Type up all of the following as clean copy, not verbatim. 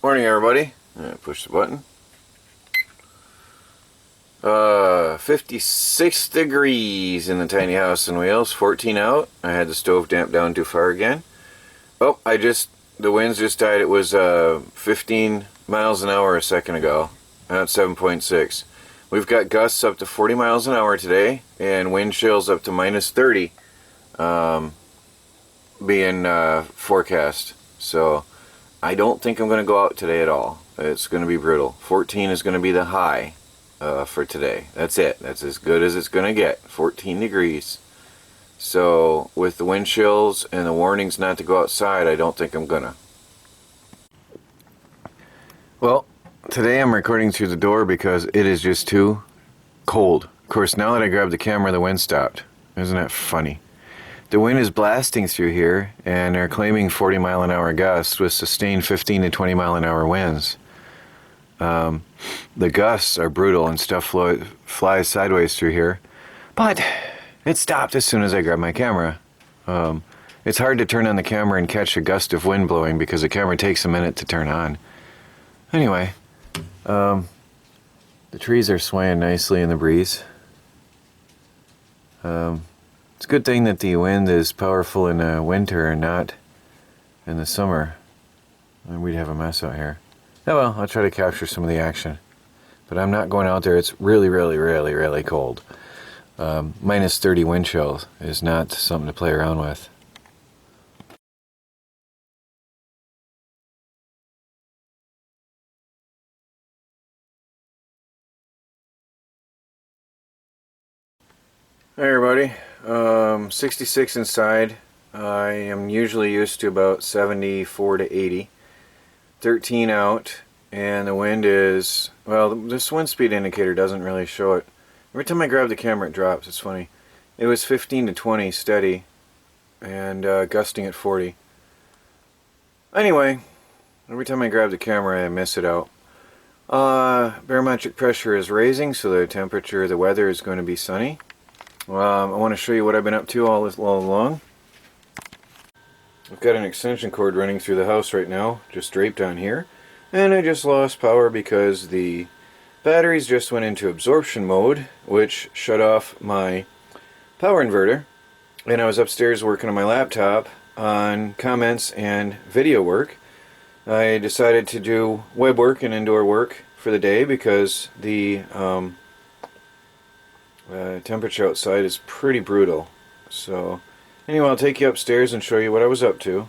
Morning, everybody. Push the button. 56 degrees in the tiny house on wheels, 14 out. I had the stove damped down too far again. Oh, the winds just died. It was 15 miles an hour a second ago. Now it's 7.6. We've got gusts up to 40 miles an hour today, and wind chills up to minus 30 being forecast. So I don't think I'm going to go out today at all. It's going to be brutal. 14 is going to be the high for today. That's it. That's as good as it's going to get. 14 degrees. So with the wind chills and the warnings not to go outside, I don't think I'm going to. Well, today I'm recording through the door because it is just too cold. Of course, now that I grabbed the camera, the wind stopped. Isn't that funny? The wind is blasting through here, and they're claiming 40 mile an hour gusts with sustained 15 to 20 mile an hour winds. The gusts are brutal and stuff flies sideways through here, but it stopped as soon as I grabbed my camera. It's hard to turn on the camera and catch a gust of wind blowing because the camera takes a minute to turn on. Anyway, the trees are swaying nicely in the breeze. It's a good thing that the wind is powerful in the winter and not in the summer. And we'd have a mess out here. Oh well, I'll try to capture some of the action. But I'm not going out there. It's really, really, really, really cold. Minus 30 wind chill is not something to play around with. Hey everybody. 66 inside. I am usually used to about 74 to 80. 13 out, and the wind is, well, this wind speed indicator doesn't really show it. Every time I grab the camera it drops. It's funny. It was 15 to 20 steady and gusting at 40. Anyway, every time I grab the camera I miss it out. Barometric pressure is raising, so the temperature, the weather is going to be sunny. I want to show you what I've been up to all along. I've got an extension cord running through the house right now, just draped on here, and I just lost power because the batteries just went into absorption mode, which shut off my power inverter, and I was upstairs working on my laptop on comments and video work. I decided to do web work and indoor work for the day because the temperature outside is pretty brutal. So anyway, I'll take you upstairs and show you what I was up to.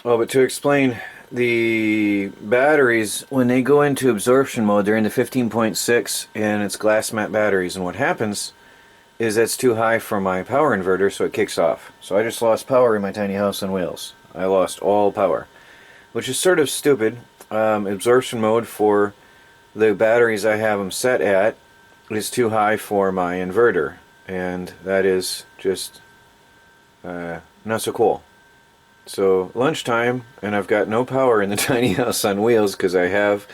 Oh, but to explain, the batteries, when they go into absorption mode, they're in the 15.6 and it's glass mat batteries, and what happens is that's too high for my power inverter, so it kicks off. So I just lost power in my tiny house on wheels. I lost all power, which is sort of stupid. Absorption mode for the batteries I have them set at is too high for my inverter, and that is just not so cool. So lunchtime, and I've got no power in the tiny house on wheels because I have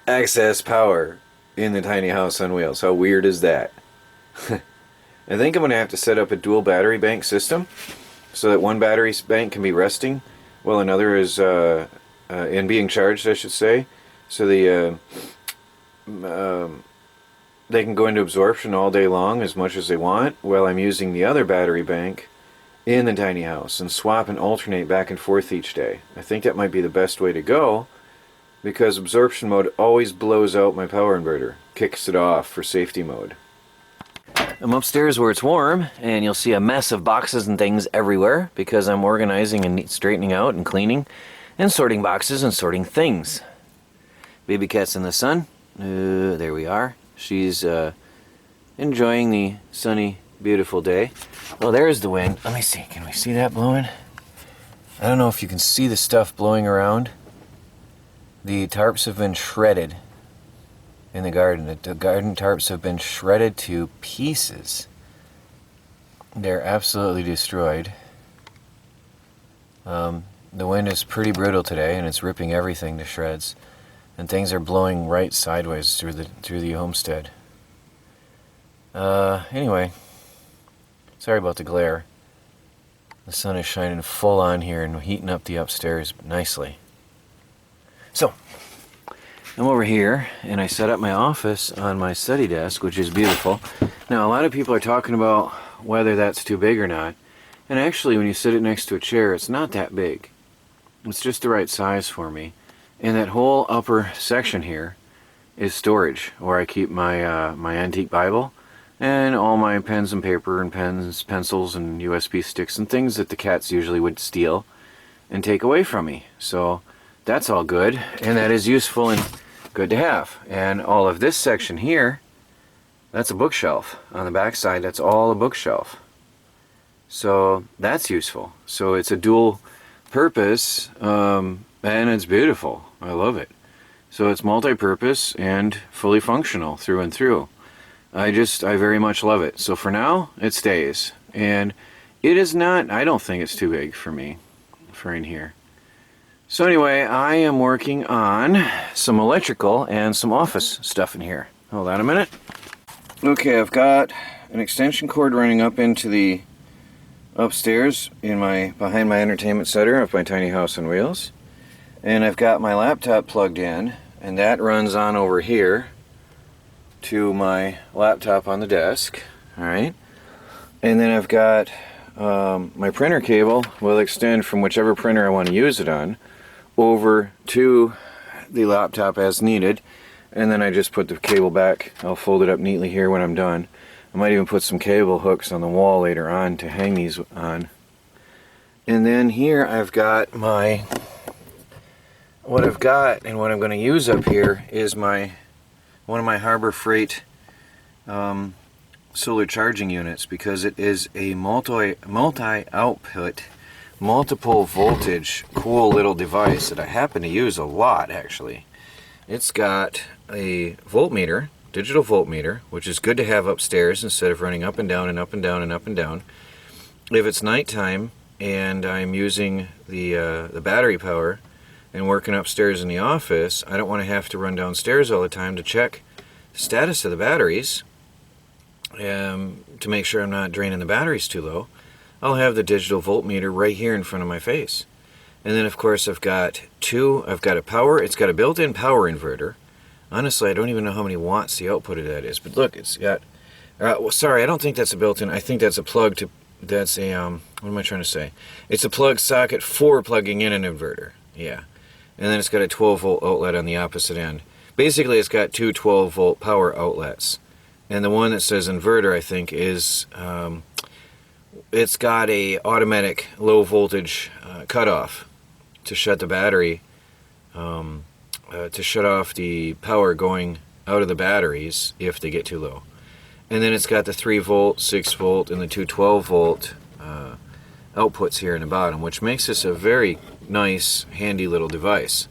excess power in the tiny house on wheels. How weird is that? I think I'm going to have to set up a dual battery bank system so that one battery bank can be resting while another is in being charged, I should say. So they can go into absorption all day long as much as they want while I'm using the other battery bank in the tiny house and swap and alternate back and forth each day. I think that might be the best way to go because absorption mode always blows out my power inverter, kicks it off for safety mode. I'm upstairs where it's warm, and you'll see a mess of boxes and things everywhere because I'm organizing and straightening out and cleaning and sorting boxes and sorting things. Baby cat's in the sun. There we are. She's enjoying the sunny, beautiful day. Well, there's the wind. Let me see. Can we see that blowing? I don't know if you can see the stuff blowing around. The tarps have been shredded in the garden. The garden tarps have been shredded to pieces. They're absolutely destroyed. The wind is pretty brutal today, and it's ripping everything to shreds. And things are blowing right sideways through the homestead. Anyway, sorry about the glare. The sun is shining full on here and heating up the upstairs nicely. So, I'm over here, and I set up my office on my study desk, which is beautiful. Now, a lot of people are talking about whether that's too big or not. And actually, when you sit it next to a chair, it's not that big. It's just the right size for me. And that whole upper section here is storage, where I keep my my antique Bible and all my pens and paper and pens, pencils and USB sticks and things that the cats usually would steal and take away from me. So that's all good, and that is useful and good to have. And all of this section here, that's a bookshelf. On the back side, that's all a bookshelf. So that's useful. So it's a dual purpose, and it's beautiful. I love it. So it's multi-purpose and fully functional through and through. I very much love it. So for now, it stays. And it is not, I don't think it's too big for me, for in here. So anyway, I am working on some electrical and some office stuff in here. Hold on a minute. Okay, I've got an extension cord running up into the upstairs behind my entertainment center of my tiny house on wheels. And I've got my laptop plugged in, and that runs on over here to my laptop on the desk. Alright. And then I've got my printer cable will extend from whichever printer I want to use it on over to the laptop as needed. And then I just put the cable back. I'll fold it up neatly here when I'm done. I might even put some cable hooks on the wall later on to hang these on. And then here I've got what I've got and what I'm going to use up here is one of my Harbor Freight solar charging units, because it is a multi-output, multiple voltage, cool little device that I happen to use a lot actually. It's got a voltmeter, digital voltmeter, which is good to have upstairs instead of running up and down and up and down and up and down. If it's nighttime and I'm using the battery power and working upstairs in the office, I don't want to have to run downstairs all the time to check the status of the batteries to make sure I'm not draining the batteries too low. I'll have the digital voltmeter right here in front of my face. And then of course I've got it's got a built-in power inverter. Honestly, I don't even know how many watts the output of that is, but look, it's got, sorry, I don't think that's a built-in, I think that's a plug to, that's a, what am I trying to say? It's a plug socket for plugging in an inverter, yeah. And then it's got a 12-volt outlet on the opposite end. Basically, it's got two 12-volt power outlets. And the one that says inverter, I think, is, it's got a automatic low-voltage cutoff to shut the battery, to shut off the power going out of the batteries if they get too low. And then it's got the 3-volt, 6-volt, and the two 12-volt outputs here in the bottom, which makes this a very nice, handy little device.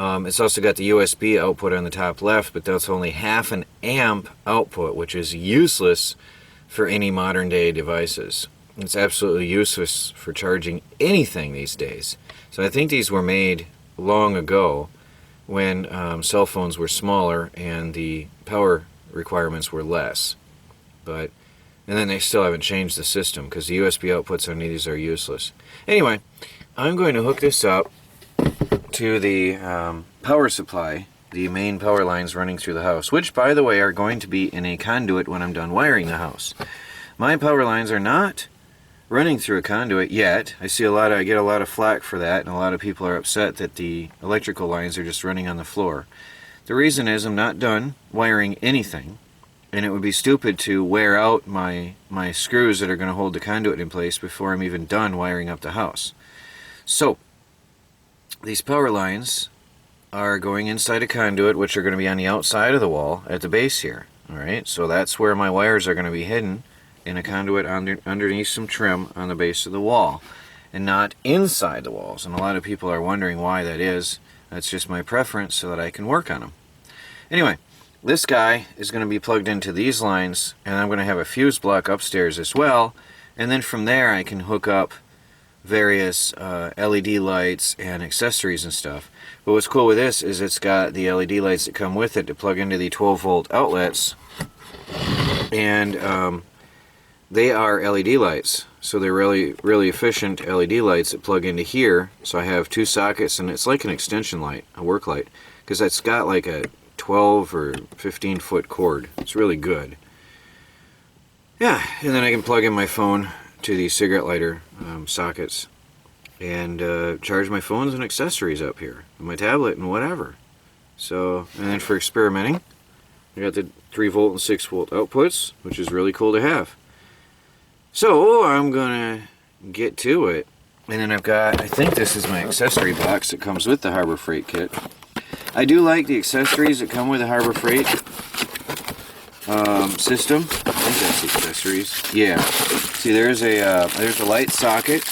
It's also got the USB output on the top left, but that's only half an amp output, which is useless for any modern day devices. It's absolutely useless for charging anything these days. So I think these were made long ago when cell phones were smaller and the power requirements were less. And then they still haven't changed the system because the USB outputs on these are useless. Anyway, I'm going to hook this up to the power supply, the main power lines running through the house, which by the way are going to be in a conduit when I'm done wiring the house. My power lines are not running through a conduit yet. I get a lot of flack for that, and a lot of people are upset that the electrical lines are just running on the floor. The reason is I'm not done wiring anything, and it would be stupid to wear out my screws that are going to hold the conduit in place before I'm even done wiring up the house. So these power lines are going inside a conduit, which are going to be on the outside of the wall at the base here. Alright, so that's where my wires are going to be hidden, in a conduit underneath some trim on the base of the wall, and not inside the walls. And a lot of people are wondering why that is. That's just my preference so that I can work on them. Anyway, this guy is going to be plugged into these lines, and I'm going to have a fuse block upstairs as well, and then from there I can hook up various LED lights and accessories and stuff. But what's cool with this is it's got the LED lights that come with it to plug into the 12-volt outlets, and they are LED lights. so they're really efficient LED lights that plug into here. So I have 2 sockets, and it's like an extension light, a work light, because it's got like a 12 or 15 foot cord. It's really good. Yeah, and then I can plug in my phone to the cigarette lighter sockets and charge my phones and accessories up here, and my tablet and whatever. So, and then for experimenting, I got the 3 volt and 6 volt outputs, which is really cool to have. So I'm gonna get to it. And then I've got, I think this is my accessory box that comes with the Harbor Freight kit. I do like the accessories that come with the Harbor Freight system. I think that's the accessories. Yeah. See, there's a light socket.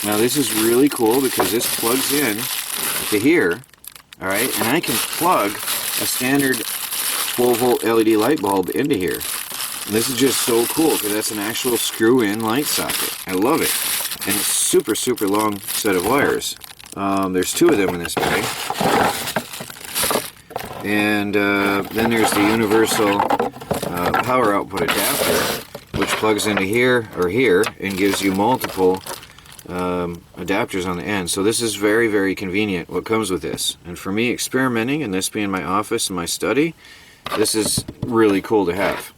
Now this is really cool because this plugs in to here. All right, and I can plug a standard 12 volt LED light bulb into here. And this is just so cool because that's an actual screw-in light socket. I love it. And it's super long set of wires. There's 2 of them in this bag. And then there's the universal power output adapter, which plugs into here or here and gives you multiple adapters on the end. So this is very convenient what comes with this. And for me, experimenting and this being my office and my study, this is really cool to have.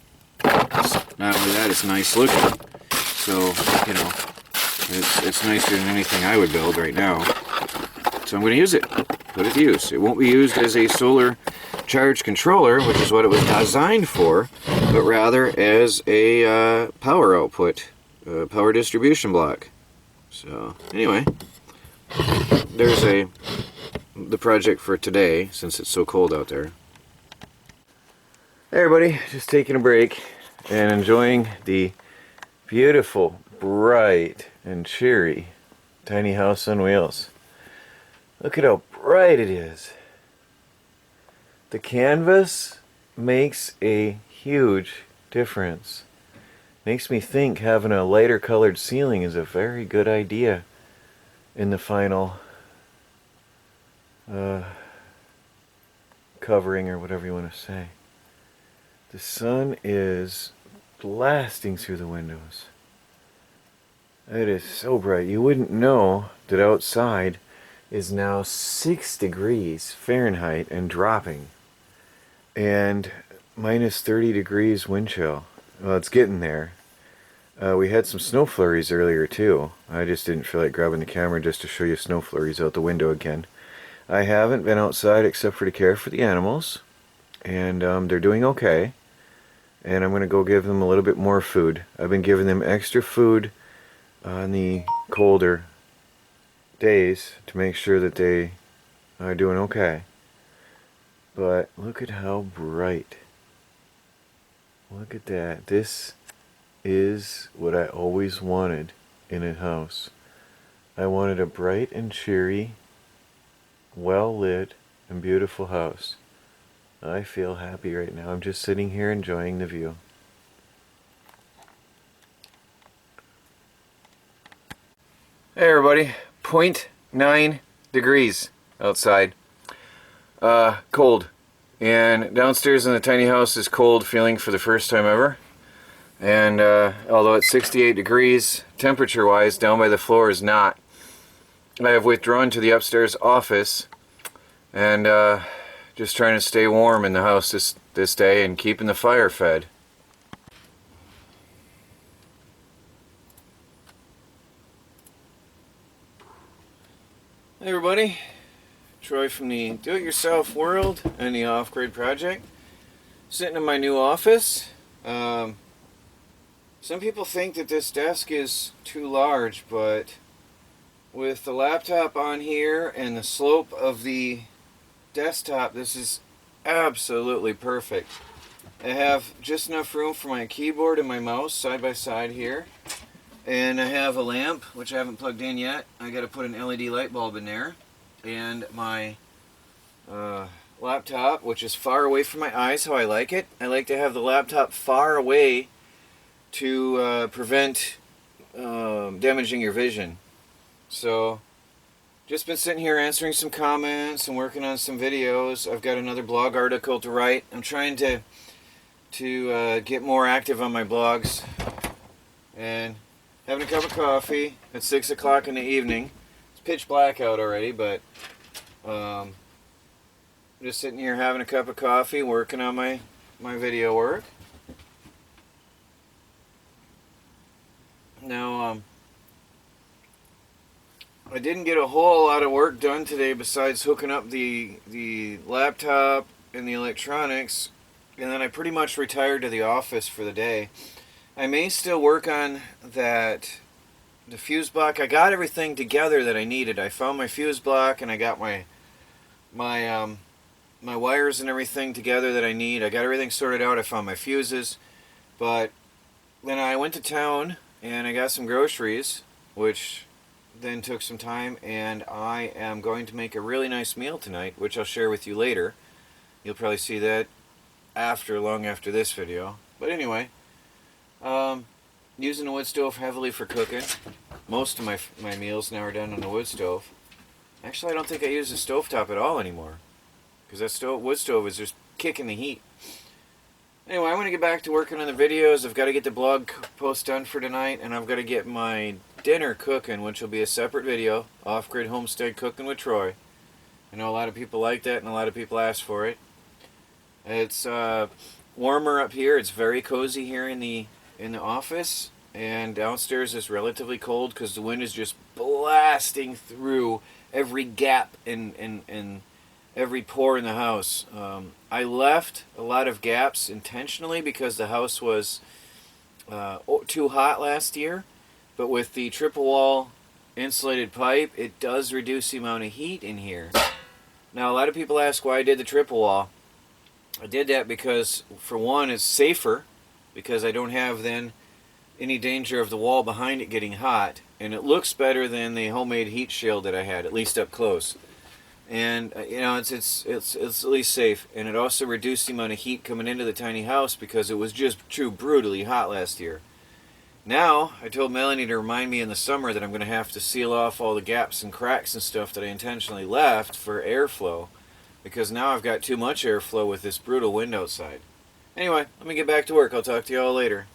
Not only that, it's nice looking. So, you know, it's nicer than anything I would build right now. So I'm going to use it. Put it to use. It won't be used as a solar charge controller, which is what it was designed for, but rather as a power output, power distribution block. So anyway, there's the project for today, since it's so cold out there. Hey everybody, just taking a break and enjoying the beautiful, bright, and cheery tiny house on wheels. Look at how bright it is. The canvas makes a huge difference. Makes me think having a lighter colored ceiling is a very good idea in the final covering, or whatever you want to say. The sun is blasting through the windows. It is so bright. You wouldn't know that outside is now 6 degrees Fahrenheit and dropping. And minus 30 degrees wind chill. Well, it's getting there. We had some snow flurries earlier too. I just didn't feel like grabbing the camera just to show you snow flurries out the window again. I haven't been outside except for to care for the animals. And they're doing okay. And I'm going to go give them a little bit more food. I've been giving them extra food on the colder days to make sure that they are doing okay. But look at how bright. Look at that. This is what I always wanted in a house. I wanted a bright and cheery, well lit, and beautiful house. I feel happy right now. I'm just sitting here enjoying the view. Hey everybody, 0.9 degrees outside. Cold. And downstairs in the tiny house is cold feeling for the first time ever. And although it's 68 degrees temperature wise, down by the floor is not. I have withdrawn to the upstairs office and just trying to stay warm in the house this day and keeping the fire fed. Hey everybody, Troy from the Do-It-Yourself World and the Off-Grid Project. Sitting in my new office. Some people think that this desk is too large, but with the laptop on here and the slope of the desktop, this is absolutely perfect. I have just enough room for my keyboard and my mouse side by side here. And I have a lamp, which I haven't plugged in yet. I got to put an LED light bulb in there. And my laptop, which is far away from my eyes, how I like it. I like to have the laptop far away to prevent damaging your vision. So, just been sitting here answering some comments and working on some videos. I've got another blog article to write. I'm trying to get more active on my blogs. And having a cup of coffee at 6 o'clock in the evening. It's pitch black out already, but just sitting here having a cup of coffee, working on my video work. Now, I didn't get a whole lot of work done today besides hooking up the laptop and the electronics, and then I pretty much retired to the office for the day. I may still work on the fuse block. I got everything together that I needed. I found my fuse block, and I got my wires and everything together that I need. I got everything sorted out. I found my fuses, but then I went to town and I got some groceries, which then took some time, and I am going to make a really nice meal tonight, which I'll share with you later. You'll probably see that long after this video. But anyway, using the wood stove heavily for cooking. Most of my meals now are done on the wood stove. Actually, I don't think I use the stovetop at all anymore, because that wood stove is just kicking the heat. Anyway, I want to get back to working on the videos. I've got to get the blog post done for tonight, and I've got to get my dinner cooking, which will be a separate video, Off-Grid Homestead Cooking with Troy. I know a lot of people like that, and a lot of people ask for it. It's warmer up here. It's very cozy here in the office, and downstairs is relatively cold because the wind is just blasting through every gap in every pore in the house. I left a lot of gaps intentionally because the house was too hot last year, but with the triple wall insulated pipe, it does reduce the amount of heat in here. Now, a lot of people ask why I did the triple wall. I did that because, for one, it's safer, because I don't have then any danger of the wall behind it getting hot, and it looks better than the homemade heat shield that I had, at least up close. And you know, it's at least safe, and it also reduced the amount of heat coming into the tiny house because it was just too brutally hot last year. Now, I told Melanie to remind me in the summer that I'm going to have to seal off all the gaps and cracks and stuff that I intentionally left for airflow, because now I've got too much airflow with this brutal wind outside. Anyway, let me get back to work. I'll talk to you all later.